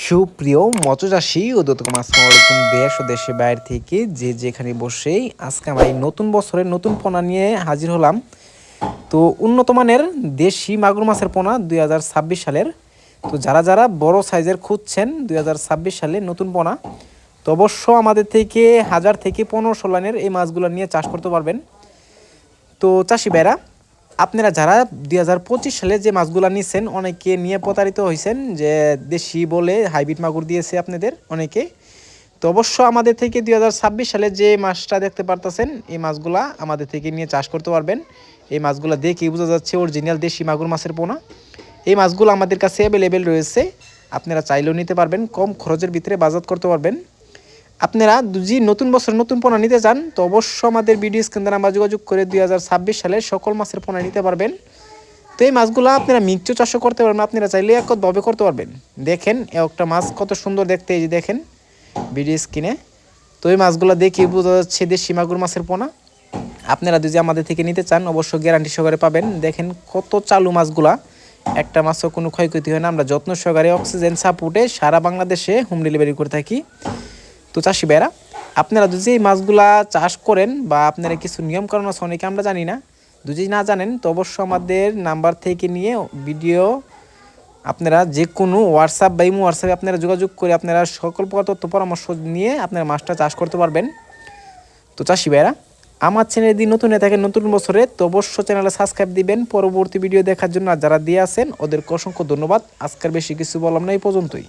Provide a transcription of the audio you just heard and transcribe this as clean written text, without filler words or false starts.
সুপ্রিয় মৎস্যচাষী ও দর্শক, আসসালামু আলাইকুম। দেশ ও দেশের বাইরে থেকে যে যেখানে বসেই আজকে আমরা এই নতুন বছরের নতুন পোনা নিয়ে হাজির হলাম। তো উন্নত মানের দেশি মাগুর মাছের পোনা 2026 সালের। তো যারা যারা বড় সাইজের খুঁজছেন 2026 সালে নতুন পোনা, তো অবশ্য আমাদের থেকে 1000 থেকে 1500 লাইনের এই মাছগুলো নিয়ে চাষ করতে পারবেন। তো চাষি ভাইরা, আপনারা যারা 2025 সালে যে মাছগুলো নিয়েছেন, অনেকে নিয়ে প্রতারিত হয়েছেন যে দেশি বলে হাইব্রিড মাগুর দিয়েছে আপনাদের অনেকে। তো অবশ্য আমাদের থেকে 2026 সালে যে মাছটা দেখতে পারতেছেন, এই মাছগুলা আমাদের থেকে নিয়ে চাষ করতে পারবেন। এই মাছগুলো দেখে বোঝা যাচ্ছে অরিজিনাল দেশি মাগুর মাছের পোনা। এই মাছগুলো আমাদের কাছে অ্যাভেলেবেল রয়েছে, আপনারা চাইলেও নিতে পারবেন, কম খরচের ভিতরে বাজার করতে পারবেন। আপনারা যদি নতুন বছর নতুন পোনা নিতে চান, তো অবশ্য আমাদের ভিডিও স্ক্রিনে নাম্বার যোগাযোগ করে 2026 সালের সকল মাছের পোনা নিতে পারবেন। তো এই মাছগুলো আপনারা মিক্সও চাষও করতে পারবেন, আপনারা চাইলে একভাবে করতে পারবেন। দেখেন একটা মাছ কত সুন্দর দেখতে, এই যে দেখেন ভিডিও স্ক্রিনে। তো এই মাছগুলো দেখে বোঝা যাচ্ছে দেশি মাগুর মাছের পোনা। আপনারা যদি আমাদের থেকে নিতে চান, অবশ্যই গ্যারান্টি সহকারে পাবেন। দেখেন কত চালু মাছগুলা, একটা মাছও কোনো ক্ষয়ক্ষতি হয় না। আমরা যত্ন সহকারে অক্সিজেন সাপোর্টে সারা বাংলাদেশে হোম ডেলিভারি করে থাকি। তো চাষি ভাইরা, আপনারা যদি এই মাছগুলা চাষ করেন বা আপনারা কিছু নিয়মকানুন আছে অনেকে আমরা জানি না, যদি না জানেন তো অবশ্যই আমাদের নাম্বার থেকে নিয়ে ভিডিও আপনারা যে কোনো হোয়াটসঅ্যাপ বা ইমো হোয়াটসঅ্যাপে আপনারা যোগাযোগ করে আপনারা সকল প্রকার তথ্য পরামর্শ নিয়ে আপনারা মাছটা চাষ করতে পারবেন। তো চাষি ভাইরা, আমার চ্যানেল যদি নতুন হয়ে থাকেন নতুন বছরে, তো অবশ্যই চ্যানেলে সাবস্ক্রাইব দিবেন পরবর্তী ভিডিও দেখার জন্য। আর যারা দিয়ে আছেন ওদেরকে অসংখ্য ধন্যবাদ। আজকের বেশি কিছু বললাম না, এই পর্যন্তই।